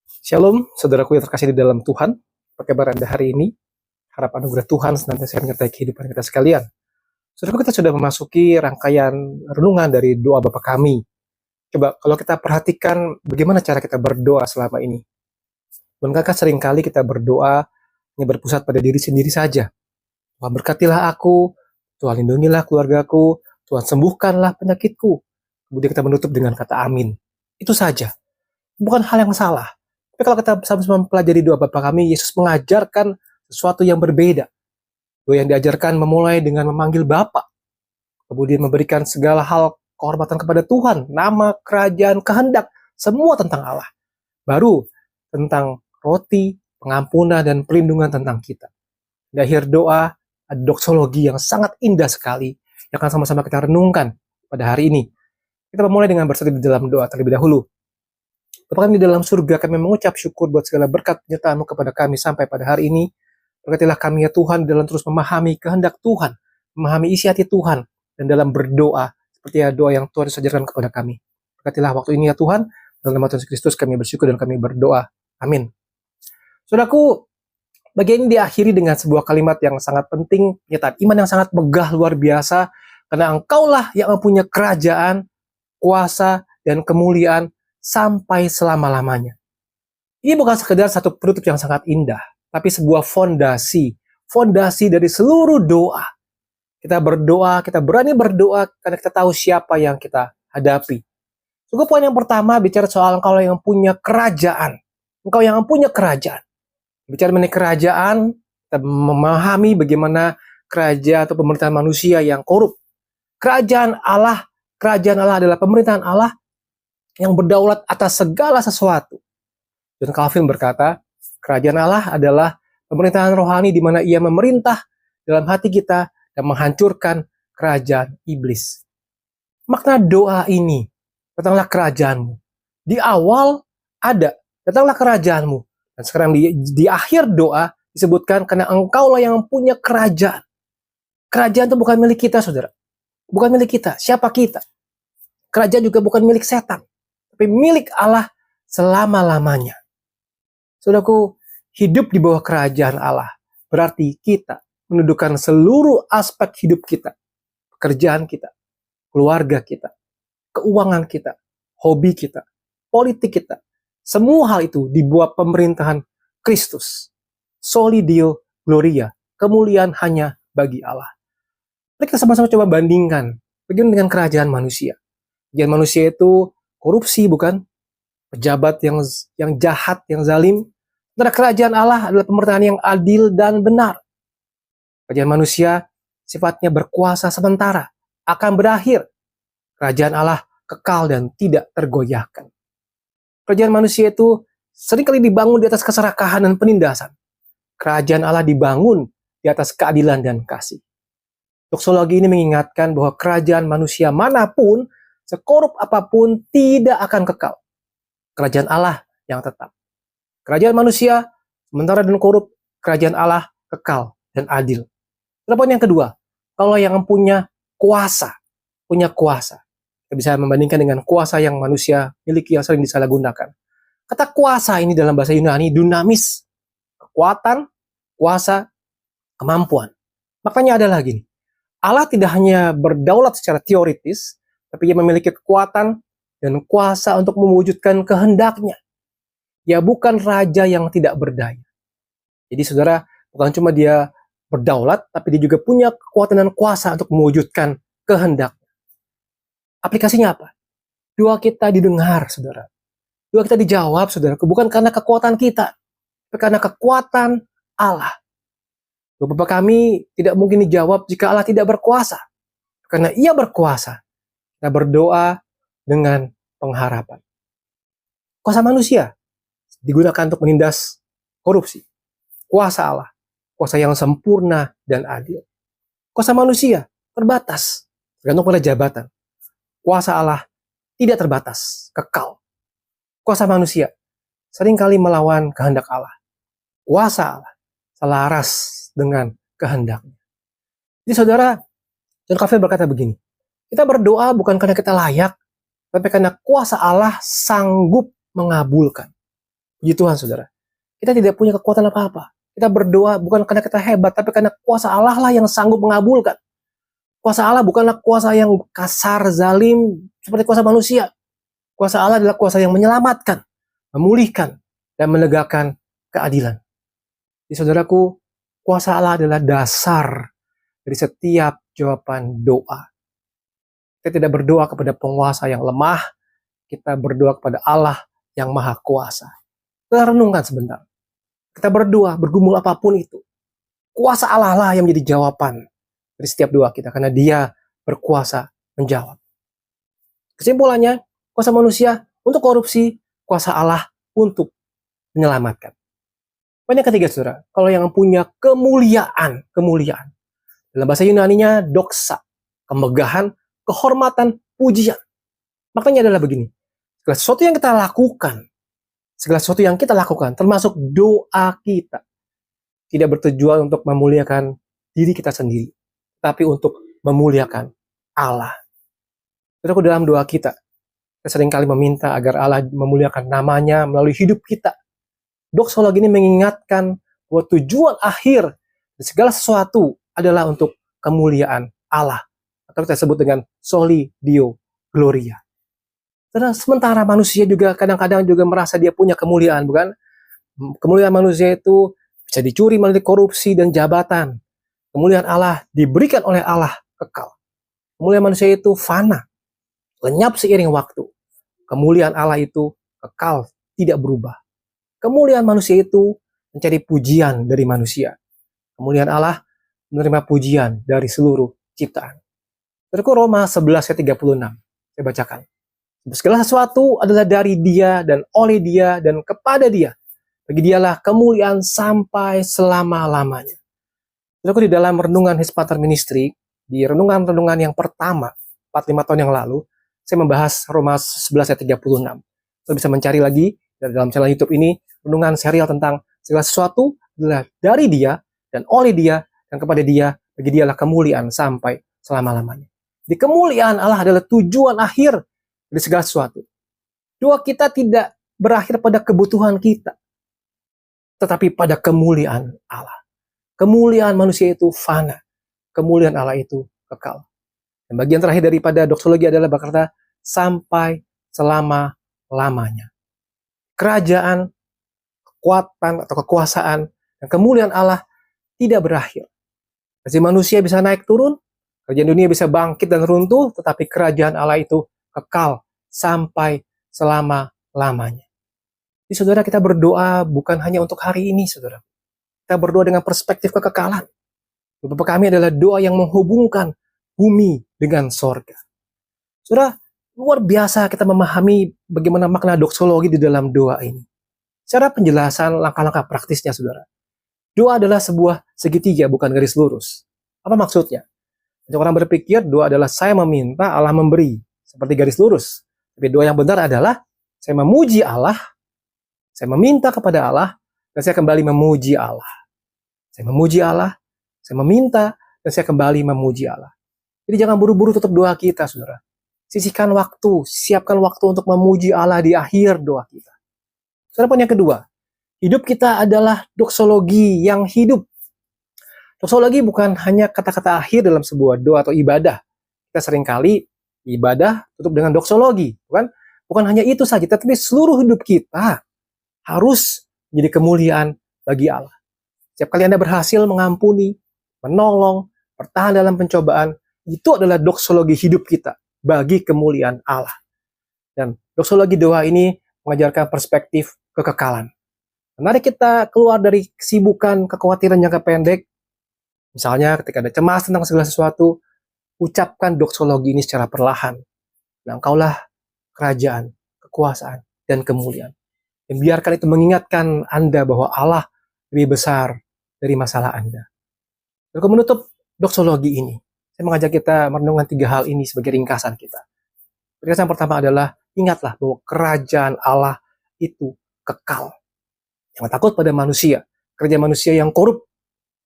Shalom, saudaraku yang terkasih di dalam Tuhan. Apa kabar Anda hari ini? Harap anugerah Tuhan senantiasa menyertai kehidupan kita sekalian. Saudaraku, kita sudah memasuki rangkaian renungan dari doa Bapa kami. Coba kalau kita perhatikan bagaimana cara kita berdoa selama ini. Bukankah seringkali kita berdoa hanya berpusat pada diri sendiri saja. Tuhan berkatilah aku, Tuhan lindungilah keluargaku, Tuhan sembuhkanlah penyakitku. Kemudian kita menutup dengan kata amin. Itu saja. Bukan hal yang salah. Tapi kalau kita sama-sama mempelajari doa Bapa kami, Yesus mengajarkan sesuatu yang berbeda. Doa yang diajarkan memulai dengan memanggil Bapa, kemudian memberikan segala hal kehormatan kepada Tuhan, nama, kerajaan, kehendak, semua tentang Allah. Baru tentang roti, pengampunan, dan perlindungan tentang kita. Di akhir doa, ada doksologi yang sangat indah sekali, yang akan sama-sama kita renungkan pada hari ini. Kita memulai dengan bersatu di dalam doa terlebih dahulu. Bapa kami di dalam surga, kami mengucap syukur buat segala berkat penyertaan-Mu kepada kami sampai pada hari ini. Berkatilah kami ya Tuhan dalam terus memahami kehendak Tuhan, memahami isi hati Tuhan, dan dalam berdoa, seperti ya doa yang Tuhan ajarkan kepada kami. Berkatilah waktu ini ya Tuhan, dalam nama Tuhan Yesus Kristus kami bersyukur dan kami berdoa. Amin. Saudaraku, bagian ini diakhiri dengan sebuah kalimat yang sangat penting, pernyataan iman yang sangat megah luar biasa, karena Engkaulah yang mempunyai kerajaan, kuasa, dan kemuliaan, sampai selama-lamanya. Ini bukan sekedar satu penutup yang sangat indah, tapi sebuah fondasi dari seluruh doa. Kita berdoa, kita berani berdoa karena kita tahu siapa yang kita hadapi. Juga poin yang pertama bicara soal Engkau yang punya kerajaan. Engkau yang punya kerajaan. Bicara mengenai kerajaan, kita memahami bagaimana kerajaan atau pemerintahan manusia yang korup. Kerajaan Allah adalah pemerintahan Allah yang berdaulat atas segala sesuatu. Dan Calvin berkata, kerajaan Allah adalah pemerintahan rohani di mana ia memerintah dalam hati kita dan menghancurkan kerajaan iblis. Makna doa ini, datanglah kerajaanmu. Di awal ada, datanglah kerajaanmu. Dan sekarang di akhir doa disebutkan karena Engkaulah yang punya kerajaan. Kerajaan itu bukan milik kita, saudara. Bukan milik kita. Siapa kita? Kerajaan juga bukan milik setan, tapi milik Allah selama-lamanya. Saudaraku, hidup di bawah kerajaan Allah berarti kita menundukkan seluruh aspek hidup kita, pekerjaan kita, keluarga kita, keuangan kita, hobi kita, politik kita. Semua hal itu di bawah pemerintahan Kristus. Soli Deo Gloria, kemuliaan hanya bagi Allah. Mari kita sama-sama coba bandingkan bagaimana dengan kerajaan manusia. Kerajaan manusia itu korupsi, bukan? Pejabat yang jahat, yang zalim. Sementara kerajaan Allah adalah pemerintahan yang adil dan benar. Kerajaan manusia sifatnya berkuasa sementara, akan berakhir. Kerajaan Allah kekal dan tidak tergoyahkan. Kerajaan manusia itu seringkali dibangun di atas keserakahan dan penindasan. Kerajaan Allah dibangun di atas keadilan dan kasih. Doksologi ini mengingatkan bahwa kerajaan manusia manapun, sekorup apapun, tidak akan kekal. Kerajaan Allah yang tetap. Kerajaan manusia, sementara dan korup, kerajaan Allah kekal dan adil. Poin yang kedua, kalau yang punya kuasa, kita bisa membandingkan dengan kuasa yang manusia miliki yang sering disalahgunakan. Kata kuasa ini dalam bahasa Yunani, dunamis, kekuatan, kuasa, kemampuan. Maknanya adalah gini, Allah tidak hanya berdaulat secara teoritis, tapi ia memiliki kekuatan dan kuasa untuk mewujudkan kehendaknya. Ya bukan raja yang tidak berdaya. Jadi saudara, bukan cuma dia berdaulat, tapi dia juga punya kekuatan dan kuasa untuk mewujudkan kehendaknya. Aplikasinya apa? Doa kita didengar, saudara. Doa kita dijawab, saudara. Bukan karena kekuatan kita, tapi karena kekuatan Allah. Doa Bapa kami tidak mungkin dijawab jika Allah tidak berkuasa. Karena ia berkuasa, kita berdoa dengan pengharapan. Kuasa manusia digunakan untuk menindas korupsi. Kuasa Allah, kuasa yang sempurna dan adil. Kuasa manusia terbatas, tergantung pada jabatan. Kuasa Allah tidak terbatas, kekal. Kuasa manusia seringkali melawan kehendak Allah. Kuasa Allah selaras dengan kehendaknya. Jadi saudara, John Calvin berkata begini, kita berdoa bukan karena kita layak, tapi karena kuasa Allah sanggup mengabulkan. Puji Tuhan, saudara. Kita tidak punya kekuatan apa-apa. Kita berdoa bukan karena kita hebat, tapi karena kuasa Allah lah yang sanggup mengabulkan. Kuasa Allah bukanlah kuasa yang kasar, zalim, seperti kuasa manusia. Kuasa Allah adalah kuasa yang menyelamatkan, memulihkan, dan menegakkan keadilan. Jadi saudaraku, kuasa Allah adalah dasar dari setiap jawaban doa. Kita tidak berdoa kepada penguasa yang lemah, kita berdoa kepada Allah yang maha kuasa. Kita renungkan sebentar. Kita berdoa, bergumul apapun itu. Kuasa Allah lah yang menjadi jawaban dari setiap doa kita, karena Dia berkuasa menjawab. Kesimpulannya, kuasa manusia untuk korupsi, kuasa Allah untuk menyelamatkan. Poin yang ketiga, saudara, kalau yang punya kemuliaan. Dalam bahasa Yunaninya, doxa, kemegahan, kehormatan, pujian. Maknanya adalah begini, segala sesuatu yang kita lakukan, termasuk doa kita, tidak bertujuan untuk memuliakan diri kita sendiri, tapi untuk memuliakan Allah. Saudaraku, dalam doa kita seringkali meminta agar Allah memuliakan namanya melalui hidup kita. Doksologi ini mengingatkan bahwa tujuan akhir dari segala sesuatu adalah untuk kemuliaan Allah, atau kita sebut dengan soli Deo Gloria. Dan sementara manusia juga kadang-kadang juga merasa dia punya kemuliaan, bukan? Kemuliaan manusia itu bisa dicuri melalui korupsi dan jabatan. Kemuliaan Allah diberikan oleh Allah kekal. Kemuliaan manusia itu fana, lenyap seiring waktu. Kemuliaan Allah itu kekal, tidak berubah. Kemuliaan manusia itu mencari pujian dari manusia. Kemuliaan Allah menerima pujian dari seluruh ciptaan. Saudaraku, Roma 11 ayat 36. Saya bacakan. Segala sesuatu adalah dari Dia dan oleh Dia dan kepada Dia. Bagi Dialah kemuliaan sampai selama-lamanya. Saudaraku, di dalam renungan His Pater Ministry, di renungan-renungan yang pertama, 4-5 tahun yang lalu, saya membahas Roma 11 ayat 36. Saya bisa mencari lagi dalam channel YouTube ini, renungan serial tentang segala sesuatu adalah dari Dia dan oleh Dia dan kepada Dia. Bagi Dialah kemuliaan sampai selama-lamanya. Di kemuliaan Allah adalah tujuan akhir dari segala sesuatu. Doa kita tidak berakhir pada kebutuhan kita, tetapi pada kemuliaan Allah. Kemuliaan manusia itu fana, kemuliaan Allah itu kekal. Dan bagian terakhir daripada doksologi adalah berkata, sampai selama-lamanya. Kerajaan, kekuatan atau kekuasaan, dan kemuliaan Allah tidak berakhir. Jadi manusia bisa naik turun, kerajaan dunia bisa bangkit dan runtuh, tetapi kerajaan Allah itu kekal sampai selama-lamanya. Jadi saudara, kita berdoa bukan hanya untuk hari ini, saudara. Kita berdoa dengan perspektif kekekalan. Bapa kami adalah doa yang menghubungkan bumi dengan sorga. Saudara, luar biasa kita memahami bagaimana makna doksologi di dalam doa ini. Secara penjelasan langkah-langkah praktisnya, saudara. Doa adalah sebuah segitiga, bukan garis lurus. Apa maksudnya? Banyak orang berpikir doa adalah saya meminta, Allah memberi. Seperti garis lurus. Tapi doa yang benar adalah saya memuji Allah, saya meminta kepada Allah, dan saya kembali memuji Allah. Saya memuji Allah, saya meminta, dan saya kembali memuji Allah. Jadi jangan buru-buru tutup doa kita, saudara. Sisihkan waktu, siapkan waktu untuk memuji Allah di akhir doa kita. Saudara, poin yang kedua, hidup kita adalah doksologi yang hidup. Doksologi bukan hanya kata-kata akhir dalam sebuah doa atau ibadah. Kita seringkali ibadah tutup dengan doksologi, bukan? Bukan hanya itu saja, tetapi seluruh hidup kita harus menjadi kemuliaan bagi Allah. Setiap kali Anda berhasil mengampuni, menolong, bertahan dalam pencobaan, itu adalah doksologi hidup kita bagi kemuliaan Allah. Dan doksologi doa ini mengajarkan perspektif kekekalan. Mari kita keluar dari kesibukan, kekhawatiran jangka pendek. Misalnya ketika ada cemas tentang segala sesuatu, ucapkan doksologi ini secara perlahan. Nah, Engkaulah kerajaan, kekuasaan, dan kemuliaan. Dan biarkan itu mengingatkan Anda bahwa Allah lebih besar dari masalah Anda. Untuk menutup doksologi ini, saya mengajak kita merenungkan 3 hal ini sebagai ringkasan kita. Ringkasan pertama adalah, ingatlah bahwa kerajaan Allah itu kekal. Jangan takut pada manusia, kerajaan manusia yang korup.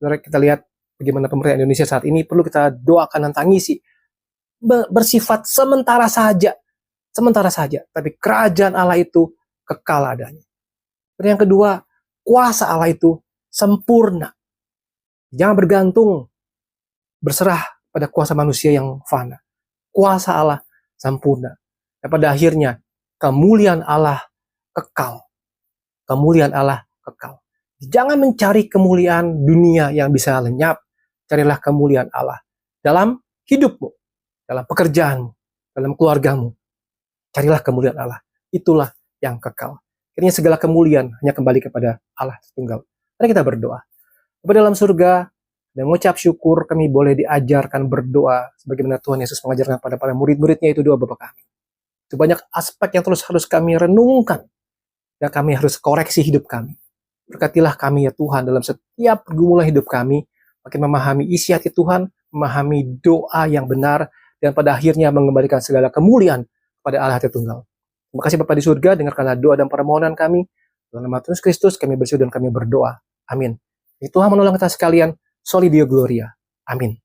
Kita lihat bagaimana pemerintah Indonesia saat ini, perlu kita doakan dan tangisi. Bersifat sementara saja, tapi kerajaan Allah itu kekal adanya. Dan yang kedua, kuasa Allah itu sempurna. Jangan bergantung, berserah pada kuasa manusia yang fana. Kuasa Allah sempurna. Dan pada akhirnya, kemuliaan Allah kekal. Kemuliaan Allah kekal. Jangan mencari kemuliaan dunia yang bisa lenyap. Carilah kemuliaan Allah dalam hidupmu, dalam pekerjaanmu, dalam keluargamu. Carilah kemuliaan Allah. Itulah yang kekal. Akhirnya segala kemuliaan hanya kembali kepada Allah Tunggal. Mari kita berdoa. Bapa dalam surga, dan mengucap syukur kami boleh diajarkan berdoa sebagaimana Tuhan Yesus mengajarkan pada para murid-muridnya, itu doa Bapa kami. Itu banyak aspek yang terus harus kami renungkan dan kami harus koreksi hidup kami. Berkatilah kami ya Tuhan dalam setiap pergumulan hidup kami, makin memahami isi hati Tuhan, memahami doa yang benar, dan pada akhirnya mengembalikan segala kemuliaan kepada Allah Tritunggal. Terima kasih Bapa di surga, dengarkanlah doa dan permohonan kami. Dalam nama Tuhan Kristus kami bersyukur dan kami berdoa. Amin. Tuhan menolong kita sekalian. Soli Deo Gloria. Amin.